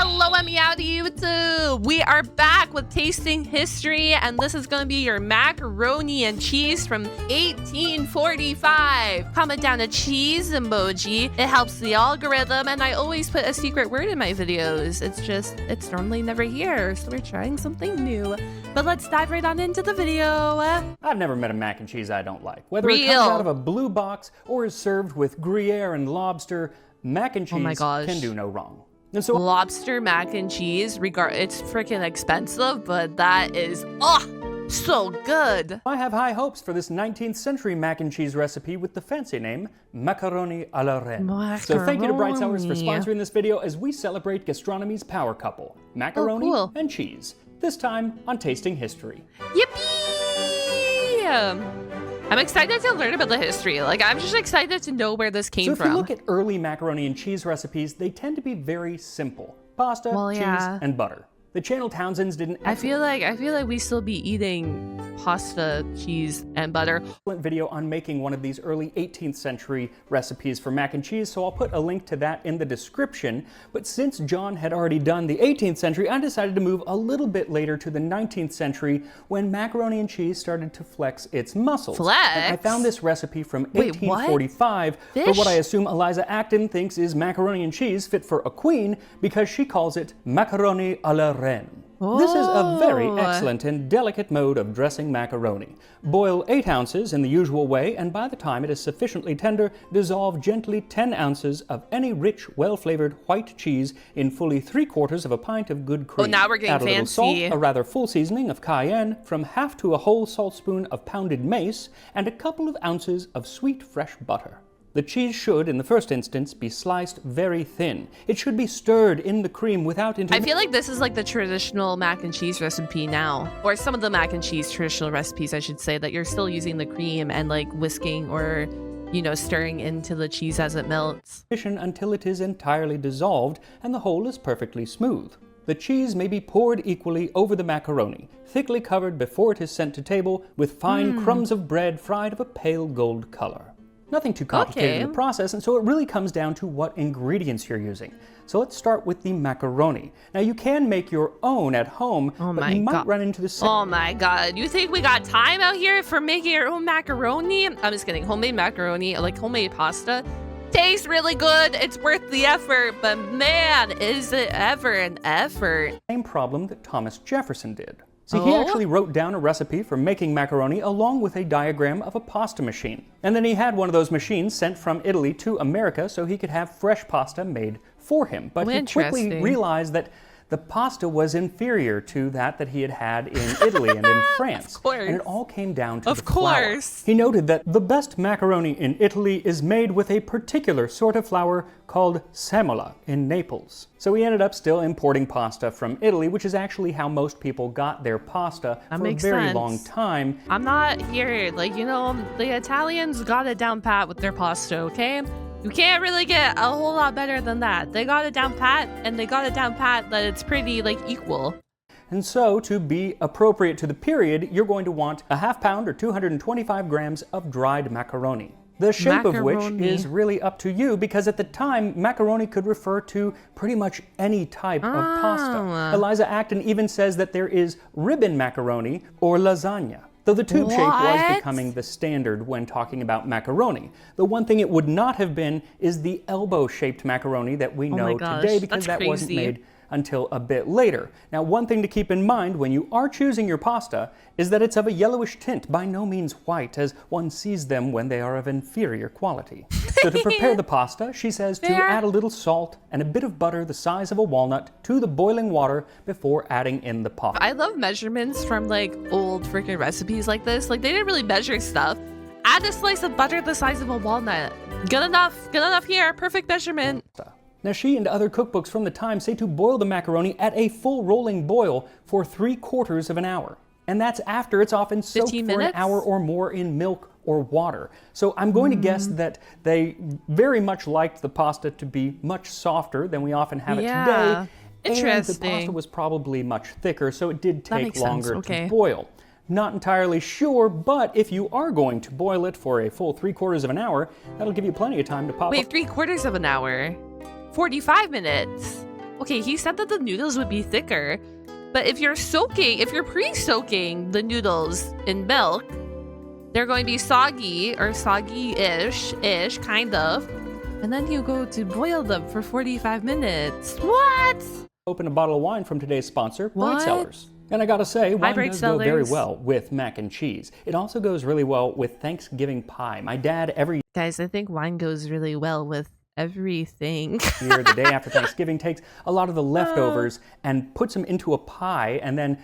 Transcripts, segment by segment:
Hello, I'm out YouTube. We are back with tasting history, and this is gonna be your macaroni and cheese from 1845. Comment down a cheese emoji. It helps the algorithm, and I always put a secret word in my videos. It's normally never here, so we're trying something new. But let's dive right on into the video. I've never met a mac and cheese I don't like. Whether it comes out of a blue box or is served with Gruyere and lobster, mac and cheese can do no wrong. And so lobster mac and cheese, it's freaking expensive, but that is, so good. I have high hopes for this 19th century mac and cheese recipe with the fancy name, Macaroni à la Reine. So thank you to Bright Sellers for sponsoring this video as we celebrate gastronomy's power couple, macaroni and cheese. This time on Tasting History. Yippee! I'm excited to learn about the history. I'm just excited to know where this came from. So if you look at early macaroni and cheese recipes, they tend to be very simple. Pasta, cheese, and butter. The Channel Townsends didn't. I feel like we still be eating pasta, cheese, and butter. Video on making one of these early 18th century recipes for mac and cheese, so I'll put a link to that in the description. But since John had already done the 18th century, I decided to move a little bit later to the 19th century when macaroni and cheese started to flex its muscles. Flex? And I found this recipe from 1845 for what I assume Eliza Acton thinks is macaroni and cheese fit for a queen because she calls it macaroni à la reine. This is a very excellent and delicate mode of dressing macaroni. Boil 8 ounces in the usual way, and by the time it is sufficiently tender, dissolve gently 10 ounces of any rich, well-flavored white cheese in fully 3/4 of a pint of good cream. Oh, now we're getting Add a little fancy. salt, a rather full seasoning of cayenne, from half to a whole saltspoon of pounded mace, and a couple of ounces of sweet fresh butter. The cheese should, in the first instance, be sliced very thin. It should be stirred in the cream without I feel like this is like the traditional mac and cheese recipe now. Or some of the mac and cheese traditional recipes, I should say, that you're still using the cream and whisking or, stirring into the cheese as it melts. Until it is entirely dissolved and the whole is perfectly smooth. The cheese may be poured equally over the macaroni, thickly covered before it is sent to table with fine crumbs of bread fried of a pale gold color. Nothing too complicated in the process, and so it really comes down to what ingredients you're using. So let's start with the macaroni. Now you can make your own at home, but you might run into the same. Oh my god, you think we got time out here for making our own macaroni? I'm just kidding. Homemade macaroni, homemade pasta, tastes really good. It's worth the effort, but man, is it ever an effort. Same problem that Thomas Jefferson did. See, he actually wrote down a recipe for making macaroni along with a diagram of a pasta machine. And then he had one of those machines sent from Italy to America so he could have fresh pasta made for him. But he quickly realized that the pasta was inferior to that he had had in Italy and in France. Of course. And it all came down to the flour. He noted that the best macaroni in Italy is made with a particular sort of flour called semola in Naples. So he ended up still importing pasta from Italy, which is actually how most people got their pasta for a very long time. I'm not here, the Italians got it down pat with their pasta, okay? You can't really get a whole lot better than that. They got it down pat, and they got it down pat that it's pretty, equal. And so, to be appropriate to the period, you're going to want a ½ pound or 225 grams of dried macaroni. The shape of which is really up to you, because at the time, macaroni could refer to pretty much any type of pasta. Eliza Acton even says that there is ribbon macaroni or lasagna. Though the tube shape was becoming the standard when talking about macaroni. The one thing it would not have been is the elbow-shaped macaroni that we know today, because that wasn't made until a bit later. Now, one thing to keep in mind when you are choosing your pasta is that it's of a yellowish tint, by no means white, as one sees them when they are of inferior quality. So to prepare the pasta, she says to add a little salt and a bit of butter the size of a walnut to the boiling water before adding in the pot. I love measurements from old freaking recipes like this. They didn't really measure stuff. Add a slice of butter the size of a walnut. Good enough here, perfect measurement. Now, she and other cookbooks from the time say to boil the macaroni at a full rolling boil for 3/4 of an hour. And that's after it's often soaked for an hour or more in milk or water. So I'm going to guess that they very much liked the pasta to be much softer than we often have it today. And the pasta was probably much thicker, so it did take longer to boil. Not entirely sure, but if you are going to boil it for a full 3/4 of an hour, that'll give you plenty of time to pop. Wait, 3/4 of an hour? 45 minutes. Okay, he said that the noodles would be thicker, but if you're pre-soaking the noodles in milk, they're going to be soggy or soggy-ish, kind of. And then you go to boil them for 45 minutes. What? Open a bottle of wine from today's sponsor, Bright Cellars. And I gotta say, wine does go very well with mac and cheese. It also goes really well with Thanksgiving pie. My dad Guys, I think wine goes really well with everything. year, the day after Thanksgiving, takes a lot of the leftovers and puts them into a pie and then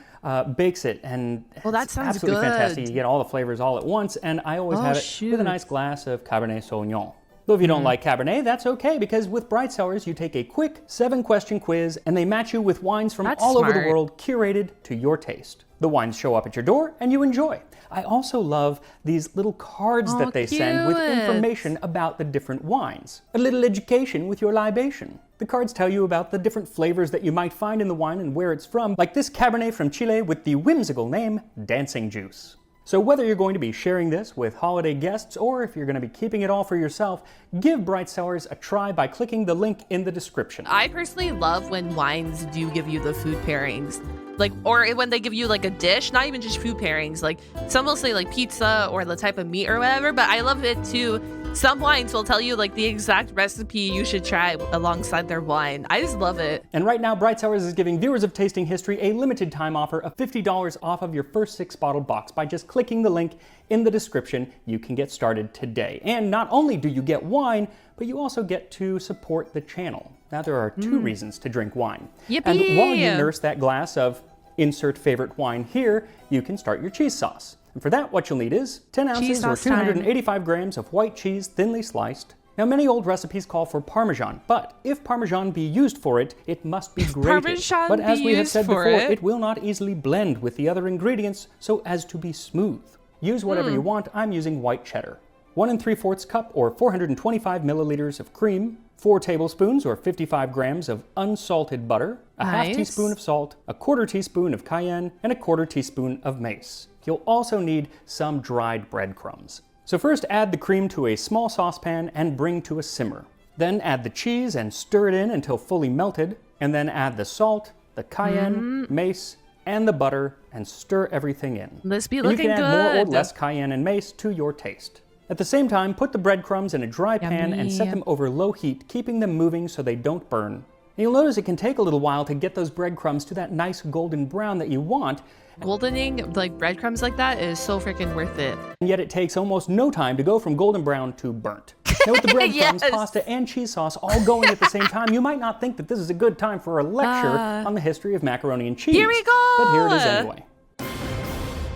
bakes it. And that it's sounds absolutely good. fantastic. You get all the flavors all at once. And I always have it with a nice glass of Cabernet Sauvignon. Though if you don't like Cabernet, that's okay, because with Bright Cellars, you take a quick 7-question quiz and they match you with wines from all over the world, curated to your taste. The wines show up at your door and you enjoy. I also love these little cards that they send with information about the different wines. A little education with your libation. The cards tell you about the different flavors that you might find in the wine and where it's from, like this Cabernet from Chile with the whimsical name Dancing Juice. So whether you're going to be sharing this with holiday guests or if you're going to be keeping it all for yourself, give Bright Cellars a try by clicking the link in the description. I personally love when wines do give you the food pairings. Like, or when they give you like a dish, not even just food pairings. Like, some will say like pizza or the type of meat or whatever, but I love it too. Some wines will tell you like the exact recipe you should try alongside their wine. I just love it. And right now, Bright Cellars is giving viewers of Tasting History a limited time offer of $50 off of your first 6-bottle box by just clicking the link in the description. You can get started today. And not only do you get wine, but you also get to support the channel. Now, there are 2 reasons to drink wine. Yippee! And while you nurse that glass of insert favorite wine here, you can start your cheese sauce. And for that, what you'll need is 10 ounces or 285 grams of white cheese thinly sliced. Now, many old recipes call for Parmesan, but if Parmesan be used for it, it must be grated. But as we have said before, it will not easily blend with the other ingredients so as to be smooth. Use whatever you want. I'm using white cheddar. 1 3/4 cup or 425 milliliters of cream, 4 tablespoons or 55 grams of unsalted butter, a half teaspoon of salt, a 1/4 teaspoon of cayenne, and a 1/4 teaspoon of mace. You'll also need some dried breadcrumbs. So first add the cream to a small saucepan and bring to a simmer. Then add the cheese and stir it in until fully melted, and then add the salt, the cayenne, mace, and the butter, and stir everything in. This be looking good. You can add more or less cayenne and mace to your taste. At the same time, put the breadcrumbs in a dry pan and set them over low heat, keeping them moving so they don't burn. And you'll notice it can take a little while to get those breadcrumbs to that nice golden brown that you want. Goldening like breadcrumbs like that is so freaking worth it. And yet it takes almost no time to go from golden brown to burnt. Now with the breadcrumbs, pasta, and cheese sauce all going at the same time, you might not think that this is a good time for a lecture on the history of macaroni and cheese. Here we go! But here it is anyway.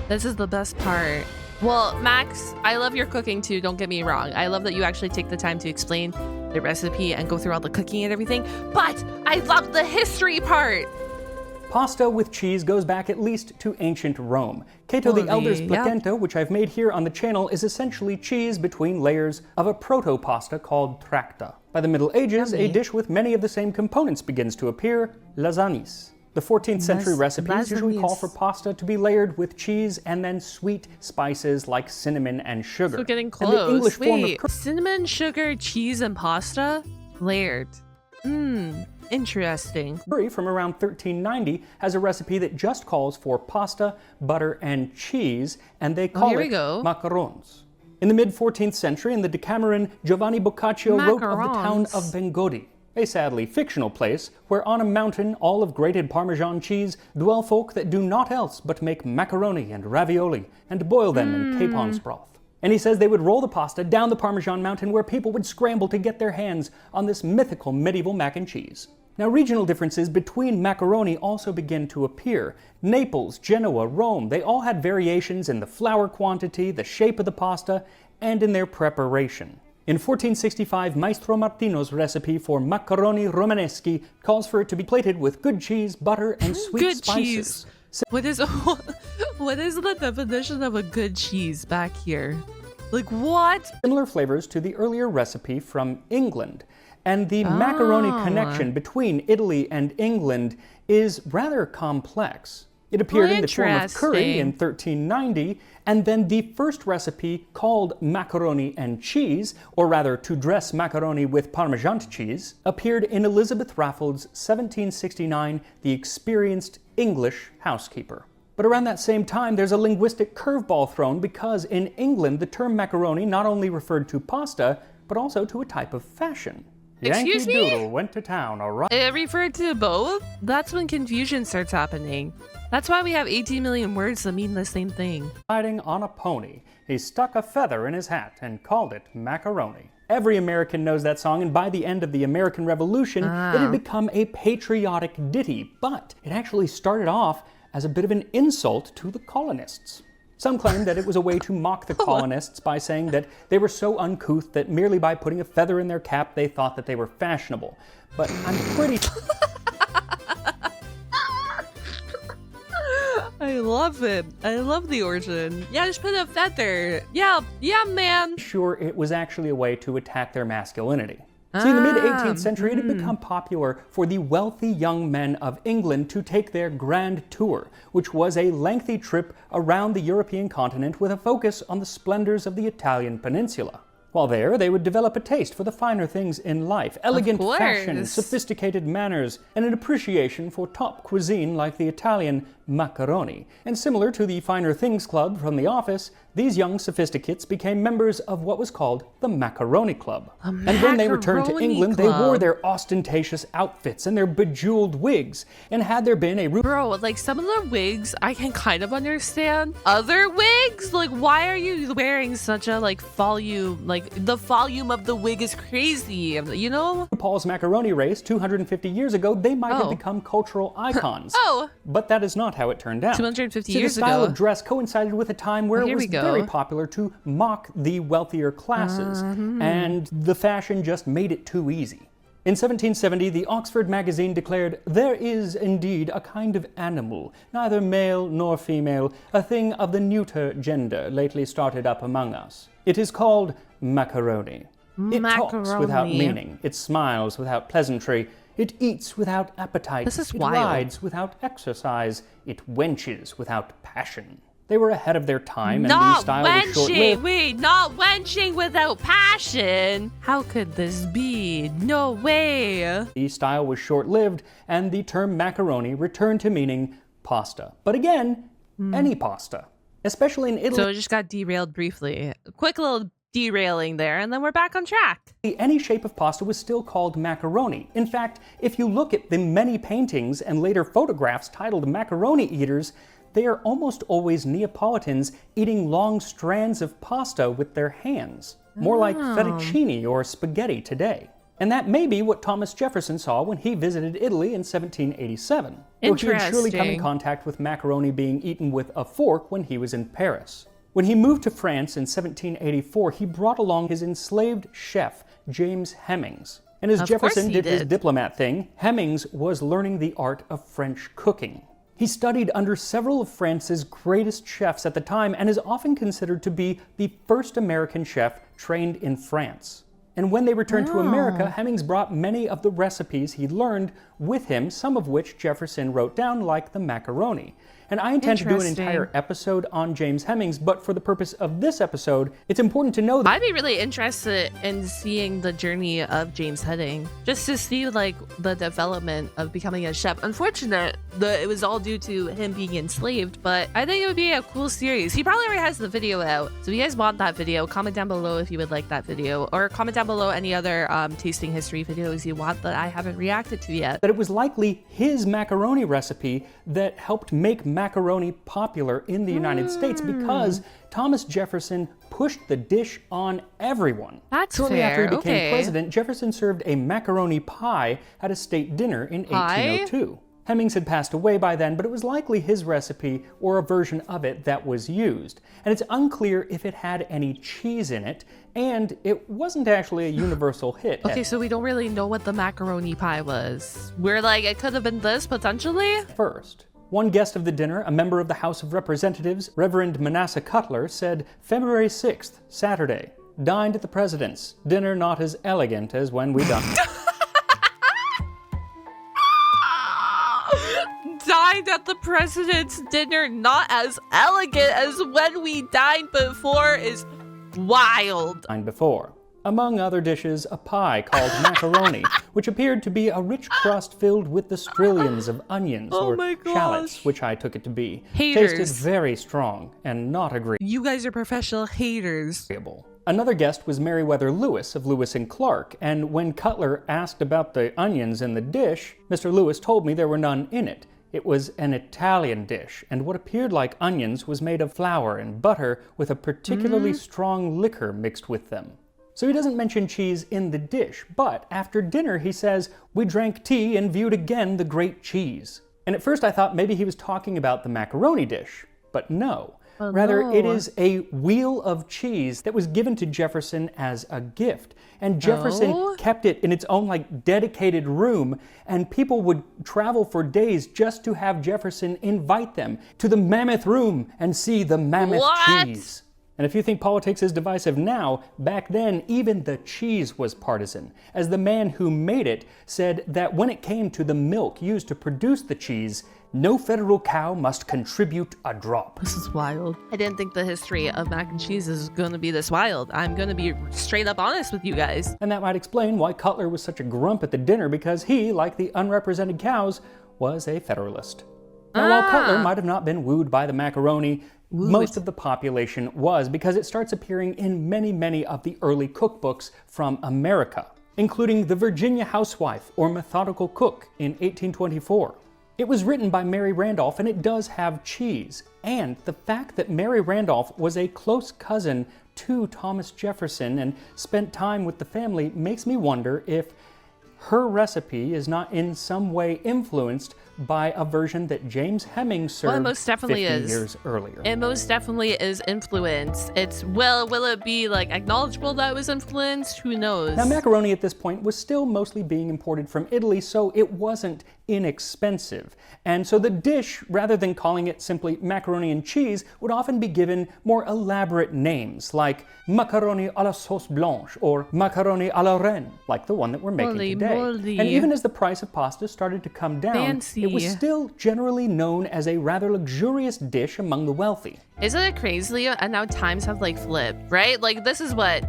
This is the best part. Well, Max, I love your cooking too, don't get me wrong. I love that you actually take the time to explain the recipe and go through all the cooking and everything, but I love the history part. Pasta with cheese goes back at least to ancient Rome. Cato the Elder's placenta, which I've made here on the channel, is essentially cheese between layers of a proto-pasta called tracta. By the Middle Ages, a dish with many of the same components begins to appear, lasagnes. The 14th century recipes usually call for pasta to be layered with cheese and then sweet spices like cinnamon and sugar. So getting close. And the English form of cinnamon, sugar, cheese, and pasta layered. Interesting. Curry from around 1390 has a recipe that just calls for pasta, butter, and cheese, and they call it macarons. In the mid-14th century, in the Decameron, Giovanni Boccaccio wrote of the town of Bengodi, a sadly fictional place where on a mountain, all of grated Parmesan cheese, dwell folk that do naught else but make macaroni and ravioli and boil them in capon's broth. And he says they would roll the pasta down the Parmesan mountain where people would scramble to get their hands on this mythical medieval mac and cheese. Now, regional differences between macaroni also begin to appear. Naples, Genoa, Rome, they all had variations in the flour quantity, the shape of the pasta, and in their preparation. In 1465, Maestro Martino's recipe for macaroni romaneschi calls for it to be plated with good cheese, butter, and sweet spices. Cheese. What is the definition of a good cheese back here? Like what? Similar flavors to the earlier recipe from England. And the macaroni connection between Italy and England is rather complex. It appeared in the form of curry in 1390, and then the first recipe called macaroni and cheese, or rather to dress macaroni with Parmesan cheese, appeared in Elizabeth Raffles' 1769 The Experienced English Housekeeper. But around that same time, there's a linguistic curveball thrown because in England, the term macaroni not only referred to pasta, but also to a type of fashion. Excuse Yankee me? Doodle went to town, all right. It referred to both? That's when confusion starts happening. That's why we have 18 million words that mean the same thing. Riding on a pony, he stuck a feather in his hat and called it macaroni. Every American knows that song, and by the end of the American Revolution, it had become a patriotic ditty, but it actually started off as a bit of an insult to the colonists. Some claim that it was a way to mock the colonists by saying that they were so uncouth that merely by putting a feather in their cap, they thought that they were fashionable. But I'm pretty... I love it. I love the origin. Yeah, just put a feather. Yeah, man. sure it was actually a way to attack their masculinity. See, in the mid-18th century, it had become popular for the wealthy young men of England to take their grand tour, which was a lengthy trip around the European continent with a focus on the splendors of the Italian peninsula. While there, they would develop a taste for the finer things in life, elegant fashion, sophisticated manners, and an appreciation for top cuisine like the Italian macaroni. And similar to the Finer Things Club from The Office, these young sophisticates became members of what was called the Macaroni Club. And when they returned to England, they wore their ostentatious outfits and their bejeweled wigs. And had there been a... Bro, like some of the wigs I can kind of understand. Other wigs? Like, why are you wearing such a, like, volume? Like, the volume of the wig is crazy, you know? Paul's macaroni race 250 years ago, they might have become cultural icons. But that is not how it turned out. 250 See, years the style ago. of dress coincided with a time where it was very popular to mock the wealthier classes, and the fashion just made it too easy. In 1770, the Oxford magazine declared, "There is indeed a kind of animal, neither male nor female, a thing of the neuter gender, lately started up among us. It is called macaroni. It talks without meaning, it smiles without pleasantry, it eats without appetite, it rides without exercise, it wenches without passion." They were ahead of their time, and the style was short-lived. Wait, not wenching without passion? How could this be? No way. The style was short-lived, and the term macaroni returned to meaning pasta. But again, any pasta, especially in Italy. So it just got derailed briefly. Quick little derailing there, and then we're back on track. Any shape of pasta was still called macaroni. In fact, if you look at the many paintings and later photographs titled Macaroni Eaters, they are almost always Neapolitans eating long strands of pasta with their hands, more like fettuccine or spaghetti today. And that may be what Thomas Jefferson saw when he visited Italy in 1787. Though he had surely come in contact with macaroni being eaten with a fork when he was in Paris. When he moved to France in 1784, he brought along his enslaved chef, James Hemmings. And as Jefferson did his diplomat thing, Hemmings was learning the art of French cooking. He studied under several of France's greatest chefs at the time and is often considered to be the first American chef trained in France. And when they returned to America, Hemmings brought many of the recipes he learned with him, some of which Jefferson wrote down, like the macaroni. And I intend to do an entire episode on James Hemmings, but for the purpose of this episode, it's important to know that I'd be really interested in seeing the journey of James Hemmings, just to see like the development of becoming a chef. Unfortunate that it was all due to him being enslaved, but I think it would be a cool series. He probably already has the video out, so if you guys want that video, comment down below if you would like that video, or comment down below any other tasting history videos you want that I haven't reacted to yet. That it was likely his macaroni recipe that helped make macaroni popular in the United States, because Thomas Jefferson pushed the dish on everyone. Shortly after he became president, Jefferson served a macaroni pie at a state dinner in 1802. Hemmings had passed away by then, but it was likely his recipe or a version of it that was used. And it's unclear if it had any cheese in it, and it wasn't actually a universal hit. Okay, so we don't really know what the macaroni pie was. We're like, it could have been this, potentially? First. One guest of the dinner, a member of the House of Representatives, Reverend Manasseh Cutler, said, "February 6th, Saturday. Dined at the President's. Dinner not as elegant as when we dined." Dined dined at the president's dinner not as elegant as when we dined before is wild. Before. Among other dishes, a pie called macaroni, which appeared to be a rich crust filled with the strillions of onions or shallots, which I took it to be. Haters. Tasted very strong and not agreeable. You guys are professional haters. Another guest was Meriwether Lewis of Lewis and Clark, and when Cutler asked about the onions in the dish, Mr. Lewis told me there were none in it. It was an Italian dish, and what appeared like onions was made of flour and butter with a particularly strong liquor mixed with them. So he doesn't mention cheese in the dish, but after dinner he says, "We drank tea and viewed again the great cheese." And at first I thought maybe he was talking about the macaroni dish, but no. Rather, it is a wheel of cheese that was given to Jefferson as a gift. And Jefferson kept it in its own dedicated room, and people would travel for days just to have Jefferson invite them to the mammoth room and see the mammoth cheese. And if you think politics is divisive now, back then even the cheese was partisan, as the man who made it said that when it came to the milk used to produce the cheese, no federal cow must contribute a drop. This is wild. I didn't think the history of mac and cheese is going to be this wild. I'm going to be straight up honest with you guys. And that might explain why Cutler was such a grump at the dinner, because he, like the unrepresented cows, was a Federalist. Now, while Cutler might have not been wooed by the macaroni, most of the population was, because it starts appearing in many of the early cookbooks from America, including The Virginia Housewife or Methodical Cook in 1824. It was written by Mary Randolph, and it does have cheese. And the fact that Mary Randolph was a close cousin to Thomas Jefferson and spent time with the family makes me wonder if her recipe is not in some way influenced by a version that James Heming served 50 years earlier. It most definitely is influenced. Will it be acknowledgeable that it was influenced? Who knows? Now, macaroni at this point was still mostly being imported from Italy, so it wasn't inexpensive. And so the dish, rather than calling it simply macaroni and cheese, would often be given more elaborate names like macaroni à la sauce blanche or macaroni à la reine, like the one that we're making today. And even as the price of pasta started to come down, it was still generally known as a rather luxurious dish among the wealthy. Isn't it crazy? And now times have flipped, right? This is what,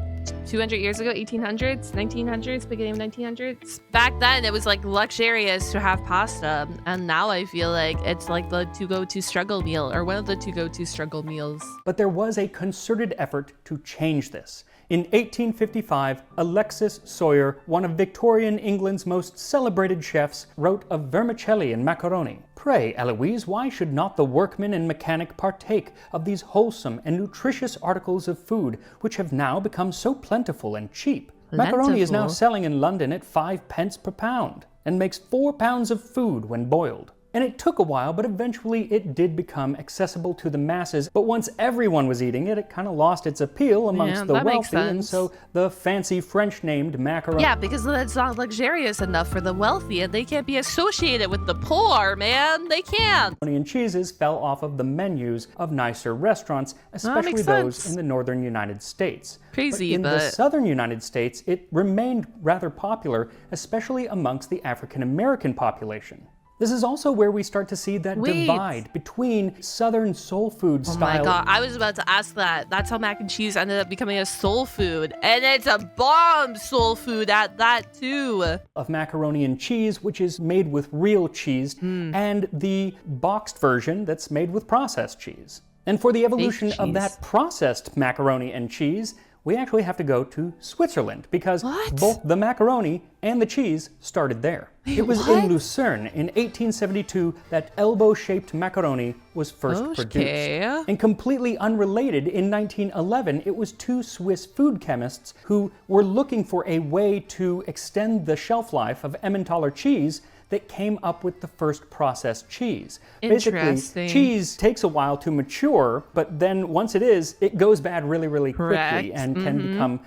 200 years ago, 1800s, 1900s, beginning of 1900s. Back then, it was luxurious to have pasta, and now I feel like it's the to-go-to struggle meal, or one of the to-go-to struggle meals. But there was a concerted effort to change this. In 1855, Alexis Soyer, one of Victorian England's most celebrated chefs, wrote of vermicelli and macaroni. "Pray, Eloise, why should not the workman and mechanic partake of these wholesome and nutritious articles of food, which have now become so plentiful and cheap? Macaroni is now selling in London at 5 pence per pound, and makes 4 pounds of food when boiled." And it took a while, but eventually it did become accessible to the masses. But once everyone was eating it, it kind of lost its appeal amongst the wealthy, and so the fancy French-named macaroni. Yeah, because it's not luxurious enough for the wealthy, and they can't be associated with the poor, man. They can't. Macaroni and cheeses fell off of the menus of nicer restaurants, especially those in the northern United States. Crazy, but in the southern United States, it remained rather popular, especially amongst the African-American population. This is also where we start to see that divide between Southern soul food style. Oh my god, I was about to ask that. That's how mac and cheese ended up becoming a soul food. And it's a bomb soul food at that too. Of macaroni and cheese, which is made with real cheese, and the boxed version that's made with processed cheese. And for the evolution of that processed macaroni and cheese, we actually have to go to Switzerland, because both the macaroni and the cheese started there. It was in Lucerne in 1872 that elbow-shaped macaroni was first produced. And completely unrelated, in 1911, it was 2 Swiss food chemists who were looking for a way to extend the shelf life of Emmentaler cheese that came up with the first processed cheese. Basically, cheese takes a while to mature, but then once it is, it goes bad really quickly and can become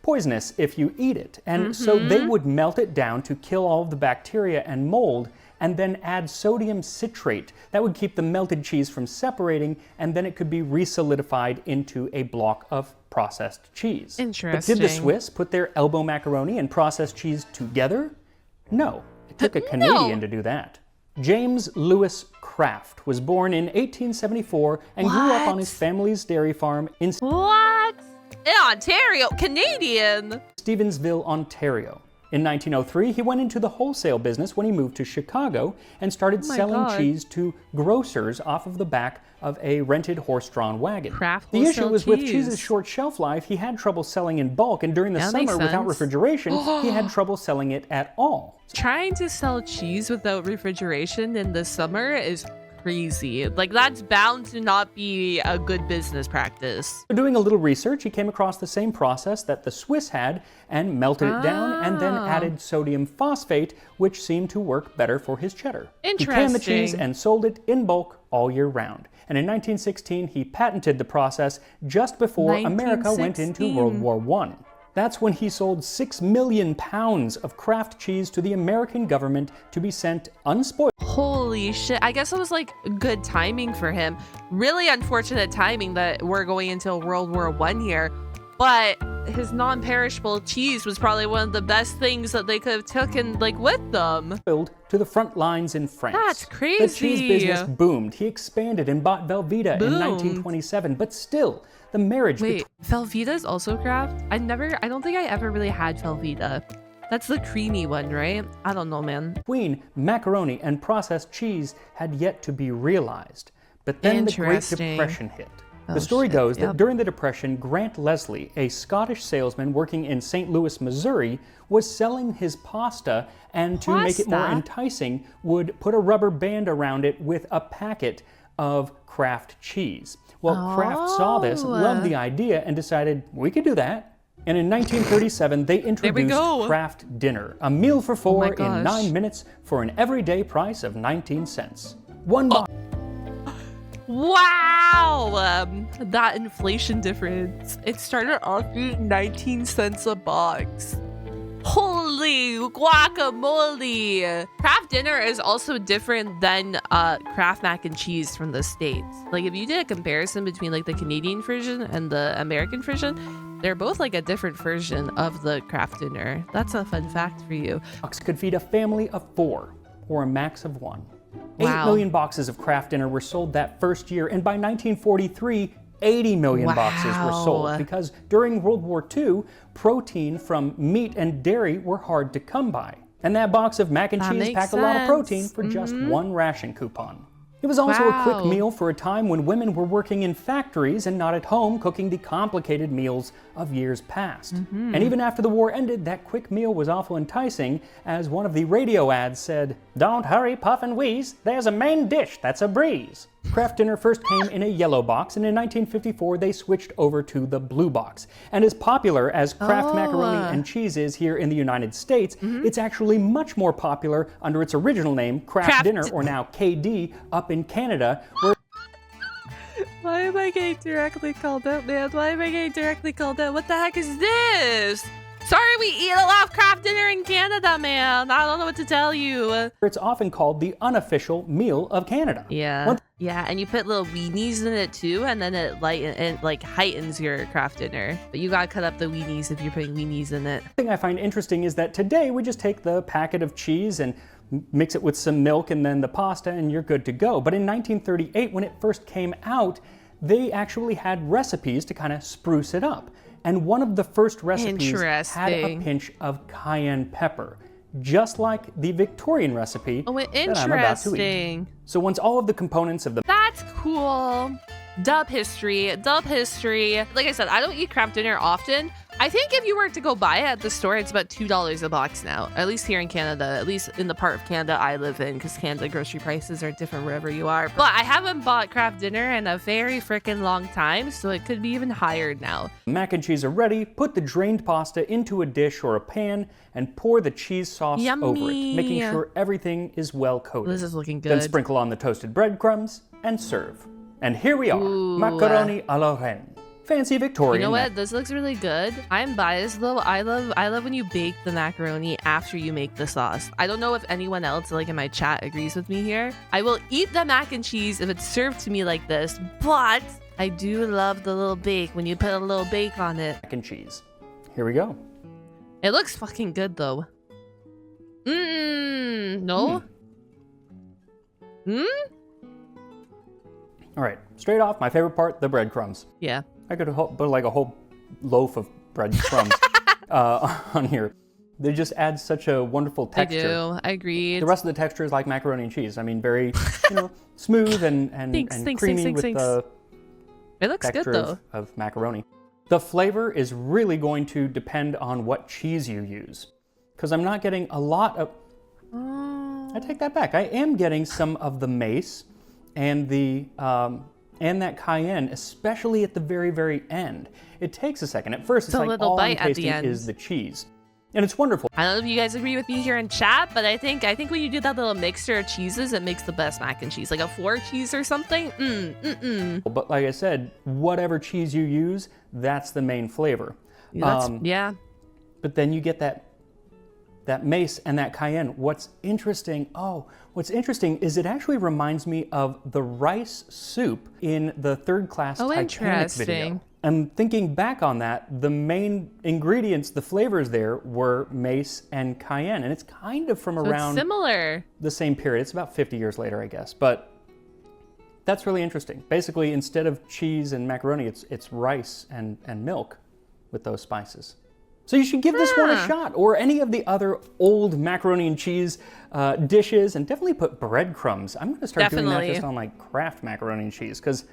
poisonous if you eat it. And so they would melt it down to kill all of the bacteria and mold, and then add sodium citrate. That would keep the melted cheese from separating, and then it could be re-solidified into a block of processed cheese. Interesting. But did the Swiss put their elbow macaroni and processed cheese together? No. It took a Canadian to do that. James Lewis Kraft was born in 1874 and grew up on his family's dairy farm in What? In Ontario? Canadian? Stevensville, Ontario. In 1903, he went into the wholesale business when he moved to Chicago and started selling cheese to grocers off of the back of a rented horse-drawn wagon. Kraft the issue was with cheese. cheese's short shelf life, he had trouble selling in bulk, and during the summer without refrigeration, he had trouble selling it at all. Trying to sell cheese without refrigeration in the summer is crazy. Like, that's bound to not be a good business practice. Doing a little research, he came across the same process that the Swiss had and melted it down and then added sodium phosphate, which seemed to work better for his cheddar. He canned the cheese and sold it in bulk all year round. And in 1916, he patented the process just before America went into World War I. That's when he sold 6 million pounds of Kraft cheese to the American government to be sent unspoiled. Holy shit. I guess it was like good timing for him. Really unfortunate timing that we're going into World War I here. But his non-perishable cheese was probably one of the best things that they could have taken like with them. To the front lines in France. That's crazy. The cheese business boomed. He expanded and bought Velveeta in 1927, but still, the marriage between... Wait, Velveeta is also Kraft? I don't think I ever really had Velveeta. That's the creamy one, right? I don't know, man. Between macaroni and processed cheese had yet to be realized. But then the Great Depression hit. The story goes that during the Depression, Grant Leslie, a Scottish salesman working in St. Louis, Missouri, was selling his pasta and to make it more enticing, would put a rubber band around it with a packet of Kraft cheese. Well, Kraft saw this, loved the idea, and decided we could do that. And in 1937, they introduced Kraft Dinner, a meal for four in 9 minutes for an everyday price of 19 cents. One box. Wow! That inflation difference. It started off at 19 cents a box. Holy guacamole! Kraft Dinner is also different than Kraft mac and cheese from the States. Like, if you did a comparison between like the Canadian version and the American version, they're both like a different version of the Kraft Dinner. That's a fun fact for you. Could feed a family of 4 or a max of 1. 8 million boxes of Kraft Dinner were sold that first year, and by 1943, 80 million boxes were sold because during World War II, protein from meat and dairy were hard to come by. And that box of mac and cheese packed a lot of protein for just 1 ration coupon. It was also a quick meal for a time when women were working in factories and not at home cooking the complicated meals of years past. And even after the war ended, that quick meal was awful enticing, as one of the radio ads said, "Don't hurry, puff and wheeze, there's a main dish that's a breeze." Kraft Dinner first came in a yellow box, and in 1954 they switched over to the blue box. And as popular as Kraft macaroni and cheese is here in the United States, it's actually much more popular under its original name, Kraft Dinner, or now KD, up in Canada, where Why am I getting directly called out, man? Why am I getting directly called out? What the heck is this? Sorry, we eat a lot of Kraft Dinner in Canada, man. I don't know what to tell you. It's often called the unofficial meal of Canada. Yeah, and you put little weenies in it too, and then it like heightens your Kraft Dinner. But you gotta cut up the weenies if you're putting weenies in it. The thing I find interesting is that today we just take the packet of cheese and mix it with some milk and then the pasta, and you're good to go. But in 1938, when it first came out, they actually had recipes to kind of spruce it up. And one of the first recipes had a pinch of cayenne pepper, just like the Victorian recipe that I'm about to eat. So once all of the components of the... That's cool. Dub history. Like I said, I don't eat Kraft Dinner often. I think if you were to go buy it at the store, it's about $2 a box now, at least here in Canada, at least in the part of Canada I live in, because Canada grocery prices are different wherever you are. But I haven't bought Kraft Dinner in a very freaking long time, so it could be even higher now. Mac and cheese are ready. Put the drained pasta into a dish or a pan and pour the cheese sauce over it, making sure everything is well coated. This is looking good. Then sprinkle on the toasted breadcrumbs and serve. And here we are, macaroni à la reine. Fancy Victorian. You know what? This looks really good. I'm biased though. I love when you bake the macaroni after you make the sauce. I don't know if anyone else like in my chat agrees with me here. I will eat the mac and cheese if it's served to me like this, but I do love the little bake when you put a little bake on it. Mac and cheese. Here we go. It looks fucking good though. No? Hmm? All right, straight off, my favorite part, the breadcrumbs. Yeah. I could put like a whole loaf of breadcrumbs on here. They just add such a wonderful texture. They do. I agree. The rest of the texture is like macaroni and cheese. I mean, very, smooth and creamy with the it looks texture good though. Of macaroni. The flavor is really going to depend on what cheese you use, because I'm not getting a lot of. I take that back. I am getting some of the mace and and that cayenne, especially at the very, very end. It takes a second. At first, it's like little all I'm bite at the tasting end. is the cheese. And it's wonderful. I don't know if you guys agree with me here in chat, but I think when you do that little mixture of cheeses, it makes the best mac and cheese. Like a 4 cheese or something. But like I said, whatever cheese you use, that's the main flavor. Yeah. But then you get that mace and that cayenne. What's interesting is it actually reminds me of the rice soup in the Third Class Titanic video. And thinking back on that, the main ingredients, the flavors there were mace and cayenne. And it's kind of from around similar. The same period. It's about 50 years later, I guess. But that's really interesting. Basically, instead of cheese and macaroni, it's rice and milk with those spices. So you should give this one a shot, or any of the other old macaroni and cheese dishes, and definitely put breadcrumbs. I'm going to start doing that just on like Kraft macaroni and cheese, because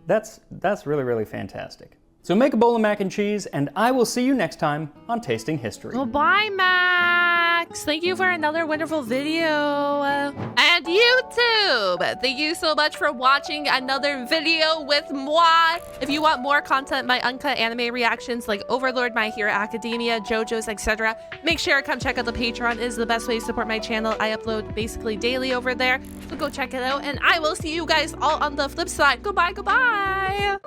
that's really, really fantastic. So make a bowl of mac and cheese, and I will see you next time on Tasting History. Well, bye, Max. Thank you for another wonderful video. And YouTube, thank you so much for watching another video with moi. If you want more content, my uncut anime reactions like Overlord, My Hero Academia, JoJo's, etc., make sure to come check out the Patreon. It is the best way to support my channel. I upload basically daily over there, so go check it out, and I will see you guys all on the flip side. Goodbye, goodbye.